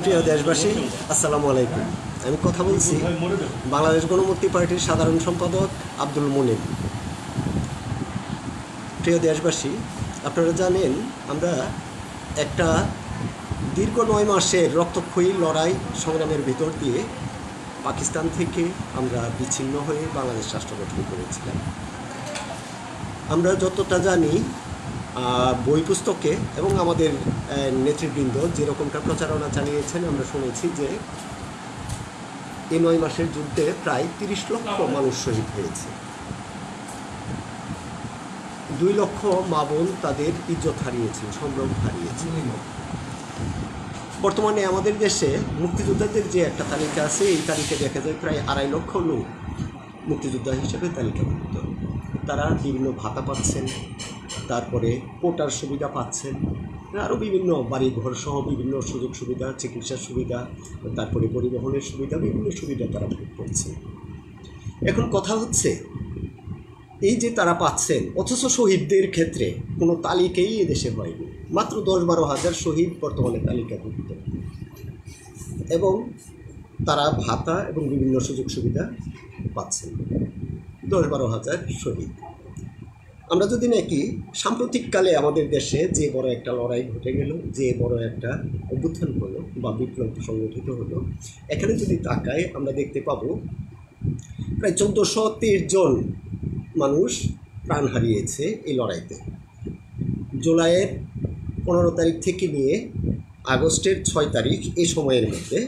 প্রিয় দেশবাসী, আসসালামু আলাইকুম। আমি কথা বলছি বাংলাদেশ গণমুক্তি পার্টির সাধারণ সম্পাদক আব্দুল মুনিম। প্রিয় দেশবাসী, আপনারা জানেন আমরা একটা দীর্ঘ 9 মাসের রক্তক্ষয়ী লড়াই সংগ্রামের ভিতর দিয়ে পাকিস্তান থেকে আমরা বিচ্ছিন্ন হয়ে বাংলাদেশ রাষ্ট্র গঠন করেছিলাম। আমরা যতটা জানি বই পুস্তকে এবং আমাদের নেতৃবৃন্দ যেরকমটা প্রচারণা চালিয়েছেন, আমরা শুনেছি যে এই 9 মাসের যুদ্ধে প্রায় 30 লক্ষ মানুষ শহীদ হয়েছে। 2 লক্ষ মা বোন তাদের ইজ্জত হারিয়েছেন, সম্ভ্রম হারিয়েছেন। বর্তমানে আমাদের দেশে মুক্তিযোদ্ধাদের যে একটা তালিকা আছে, এই তালিকা দেখা যায় প্রায় 2.5 লক্ষ লোক মুক্তিযোদ্ধা হিসেবে তালিকাভুক্ত। তারা বিভিন্ন ভাতা পাচ্ছেন, তারপরে কোটার সুবিধা পাচ্ছেন, আরও বিভিন্ন বাড়ি ঘর সহ বিভিন্ন সুযোগ সুবিধা, চিকিৎসার সুবিধা, তারপরে পরিবহনের সুবিধা, বিভিন্ন সুবিধা তারা ভোগ করছেন। এখন কথা হচ্ছে, এই যে তারা পাচ্ছেন, অথচ শহীদদের ক্ষেত্রে কোনো তালিকাই এদেশে হয়নি। মাত্র 10-12 হাজার শহীদ বর্তমানে তালিকাভুক্ত, এবং তারা ভাতা এবং বিভিন্ন সুযোগ সুবিধা পাচ্ছেন। 10-12 হাজার শহীদ। আমরা যদি নাকি সাম্প্রতিককালে আমাদের দেশে যে বড় একটা লড়াই ঘটে গেল, যে বড় একটা অভ্যুত্থান হলো বা বিপ্লব সংগঠিত হলো, এখানে যদি তাকাই আমরা দেখতে পাবো প্রায় 1423 জন মানুষ প্রাণ হারিয়েছে এই লড়াইতে। জুলাইয়ের 15 তারিখ থেকে নিয়ে আগস্টের 6 তারিখ এই সময়ের মধ্যে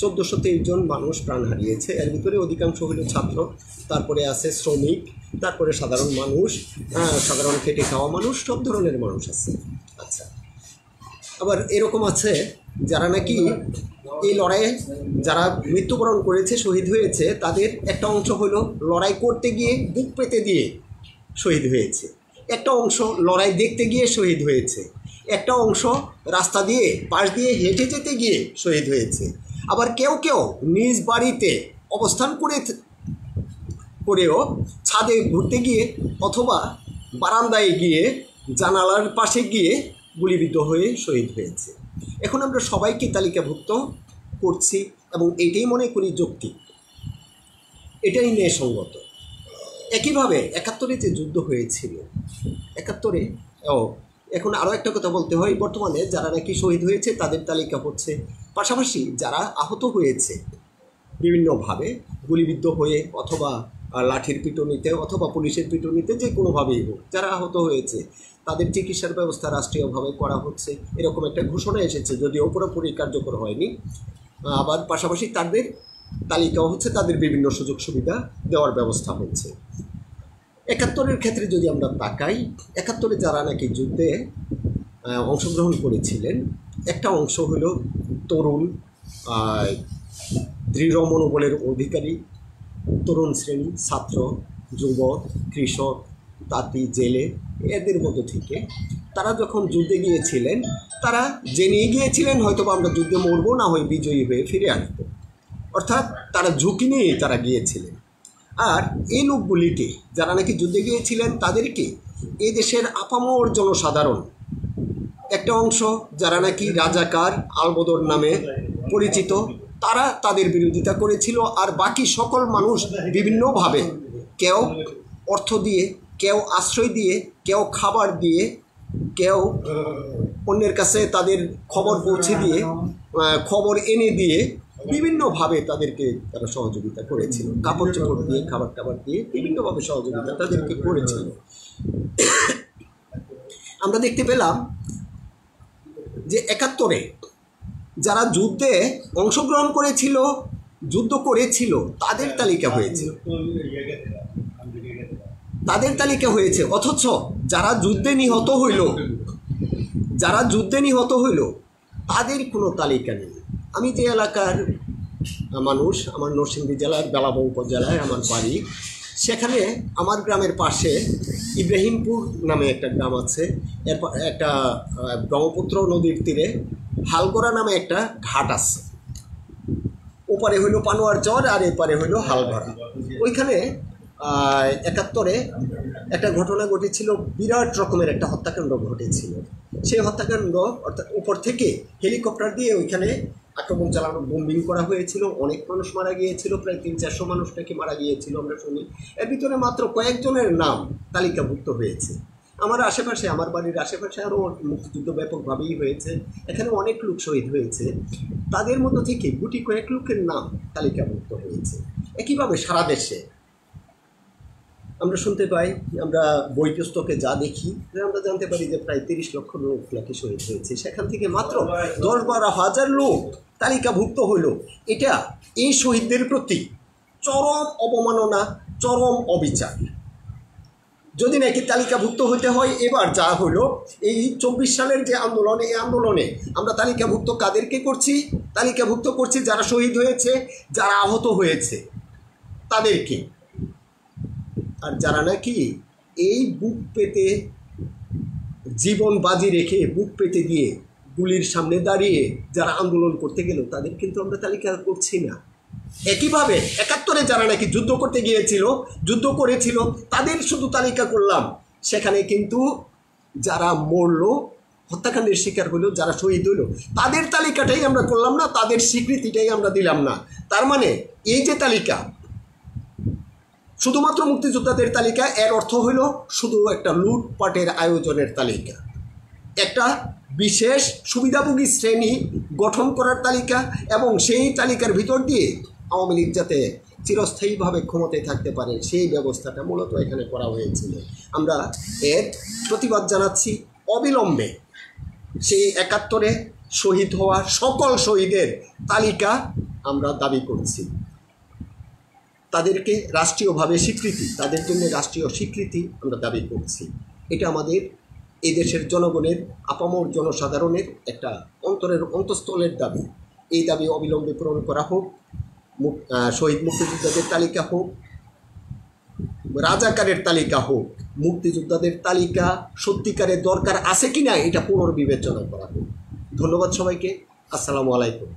1423 জন মানুষ প্রাণ হারিয়েছে। এর ভিতরে অধিকাংশ হলো ছাত্র, তারপরে আছে শ্রমিক, তারপরে সাধারণ মানুষ, সাধারণ খেটে খাওয়া মানুষ, সব ধরনের মানুষ আছে। আচ্ছা, আবার এরকম আছে যারা নাকি এই লড়াইয়ে যারা মৃত্যুবরণ করেছে, শহীদ হয়েছে, তাদের একটা অংশ হলো লড়াই করতে গিয়ে বুক পেতে দিয়ে শহীদ হয়েছে, একটা অংশ লড়াই দেখতে গিয়ে শহীদ হয়েছে, একটা অংশ রাস্তা দিয়ে পাশ দিয়ে হেঁটে যেতে গিয়ে শহীদ হয়েছে। আবার কেউ কেউ নিজ বাড়িতে অবস্থান করেও ছাদে ঘুরতে গিয়ে অথবা বারান্দায় গিয়ে জানালার পাশে গিয়ে গুলিবিদ্ধ হয়ে শহীদ হয়েছে। এখন আমরা সবাইকে তালিকাভুক্ত করছি এবং এটাই মনে করি যৌক্তিক, এটাই ন্যায়সঙ্গত। একইভাবে 71-এ যে যুদ্ধ হয়েছিল, 71-এ এখন আরও একটা কথা বলতে হয়, বর্তমানে যারা নাকি শহীদ হয়েছে তাদের তালিকা হচ্ছে, পাশাপাশি যারা আহত হয়েছে বিভিন্নভাবে গুলিবিদ্ধ হয়ে অথবা লাঠির পিটুনিতে অথবা পুলিশের পিটুনিতে, যে কোনোভাবেই হোক, যারা আহত হয়েছে তাদের চিকিৎসার ব্যবস্থা রাষ্ট্রীয়ভাবে করা হচ্ছে, এরকম একটা ঘোষণা এসেছে, যদিও পুরোপুরি কার্যকর হয়নি। আবার পাশাপাশি তাদের তালিকাও হচ্ছে, তাদের বিভিন্ন সুযোগ সুবিধা দেওয়ার ব্যবস্থা হচ্ছে। 71-এর ক্ষেত্রে যদি আমরা তাকাই, 71-এ যারা নাকি যুদ্ধে অংশগ্রহণ করেছিলেন, একটা অংশ হলো তরুণ, দৃঢ় মনোবলের অধিকারী তরুণ শ্রেণী, ছাত্র, যুবক, কৃষক, তাঁতি, জেলে, এদের মধ্যে থেকে তারা যখন যুদ্ধে গিয়েছিলেন, তারা জেনে গিয়েছিলেন হয়তো আমরা যুদ্ধে মরবো, না হয় বিজয়ী হয়ে ফিরে আসবো, অর্থাৎ তারা ঝুঁকি নিয়ে তারা গিয়েছিলেন। আর এই লোকগুলিকে যারা নাকি যুদ্ধে গিয়েছিলেন, তাদেরকে এই দেশের আপামর জনসাধারণ একটা অংশ যারা নাকি রাজাকার, আলবদর নামে পরিচিত, তারা তাদের বিরোধিতা করেছিল। আর বাকি সকল মানুষ বিভিন্নভাবে, কেউ অর্থ দিয়ে, কেউ আশ্রয় দিয়ে, কেউ খাবার দিয়ে, কেউ অন্যের কাছে তাদের খবর পৌঁছে দিয়ে, খবর এনে দিয়ে, বিভিন্নভাবে তাদেরকে তারা সহযোগিতা করেছিল, কাপড় চোপড় দিয়ে, খাবার টাবার দিয়ে বিভিন্নভাবে সহযোগিতা তাদেরকে করেছিল। আমরা দেখতে পেলাম যে 71-এ যারা যুদ্ধে অংশগ্রহণ করেছিল, যুদ্ধ করেছিল, তাদের তালিকা হয়েছে, অথচ যারা যুদ্ধে নিহত হইল তাদের কোনো তালিকা নেই। আমি যে এলাকার মানুষ, আমার নরসিংদী জেলার বেলাবো উপজেলায় আমার বাড়ি, সেখানে আমার গ্রামের পাশে ইব্রাহিমপুর নামে একটা গ্রাম আছে, এরপর একটা ব্রহ্মপুত্র নদীর তীরে হালগড়া নামে একটা ঘাট আছে, ওপারে হইল পানোয়ার চর আর এপারে হইল হালগড়া। ওইখানে 71-এ একটা ঘটনা ঘটেছিল, বিরাট রকমের একটা হত্যাকাণ্ড ঘটেছিল। সেই হত্যাকাণ্ড অর্থাৎ উপর থেকে হেলিকপ্টার দিয়ে ওইখানে আক্রমণ চালানো, বোম্বিং করা হয়েছিল, অনেক মানুষ মারা গিয়েছিল, প্রায় 300-400 মানুষ নাকি মারা গিয়েছিল আমরা শুনি। এর ভিতরে মাত্র কয়েকজনের নাম তালিকাভুক্ত হয়েছে। আমার আশেপাশে, আমার বাড়ির আশেপাশে আরও মুক্তিযুদ্ধ ব্যাপকভাবেই হয়েছে, এখানে অনেক লোক শহীদ হয়েছে, তাদের মধ্য থেকে গুটি কয়েক লোকের নাম তালিকাভুক্ত হয়েছে। একইভাবে সারা দেশে আমরা শুনতে পাই, আমরা বই পুস্তকে যা দেখি, আমরা জানতে পারি যে প্রায় 30 লক্ষ লোক নাকি শহীদ হয়েছে, সেখান থেকে মাত্র 10-12 হাজার লোক তালিকাভুক্ত হইল। এটা এই শহীদদের প্রতি চরম অবমাননা, চরম অবিচার। যদি নাকি তালিকাভুক্ত হতে হয়, এবার যা হলো এই 24 সালের যে আন্দোলন, এই আন্দোলনে আমরা তালিকাভুক্ত কাদেরকে করছি? তালিকাভুক্ত করছি যারা শহীদ হয়েছে, যারা আহত হয়েছে তাদেরকে। আর যারা নাকি এই বুক পেতে, জীবন বাজি রেখে বুক পেতে দিয়ে গুলির সামনে দাঁড়িয়ে যারা আন্দোলন করতে গেল, তাদের কিন্তু আমরা তালিকা করছি না। একইভাবে 71-এ যারা নাকি যুদ্ধ করতে গিয়েছিল, যুদ্ধ করেছিল, তাদের শুধু তালিকা করলাম। সেখানে কিন্তু যারা মরল, হত্যাকাণ্ডের শিকার হলো, যারা শহীদ হলো, তাদের তালিকাটাই আমরা করলাম না, তাদের স্বীকৃতিটাই আমরা দিলাম না। তার মানে এই যে তালিকা, শুধুমাত্র মুক্তিযোদ্ধাদের তালিকা, এর অর্থ হইল শুধু একটা লুটপাটের আয়োজনের তালিকা, একটা বিশেষ সুবিধাভোগী শ্রেণী গঠন করার তালিকা, এবং সেই তালিকার ভিতর দিয়ে আওয়ামী লীগ যাতে চিরস্থায়ীভাবে ক্ষমতায় থাকতে পারে সেই ব্যবস্থাটা মূলত এখানে করা হয়েছিল। আমরা এর প্রতিবাদ জানাচ্ছি। অবিলম্বে সেই 71-এ শহীদ হওয়া সকল শহীদের তালিকা আমরা দাবি করছি। তাদেরকে রাষ্ট্রীয়ভাবে স্বীকৃতি, তাদের জন্য রাষ্ট্রীয় স্বীকৃতি আমরা দাবি করছি। এটা আমাদের এই দেশের জনগণের, আপামর জনসাধারণের একটা অন্তরের অন্তঃস্থলের দাবি। এই দাবি অবিলম্বে পূরণ করা হোক। শহীদ মুক্তিযোদ্ধাদের তালিকা হোক, রাজাকারের তালিকা হোক, মুক্তিযোদ্ধাদের তালিকা সত্যিকারের দরকার আছে কিনা এটা পুনর্বিবেচনা করা হোক। ধন্যবাদ সবাইকে। আসসালামু আলাইকুম।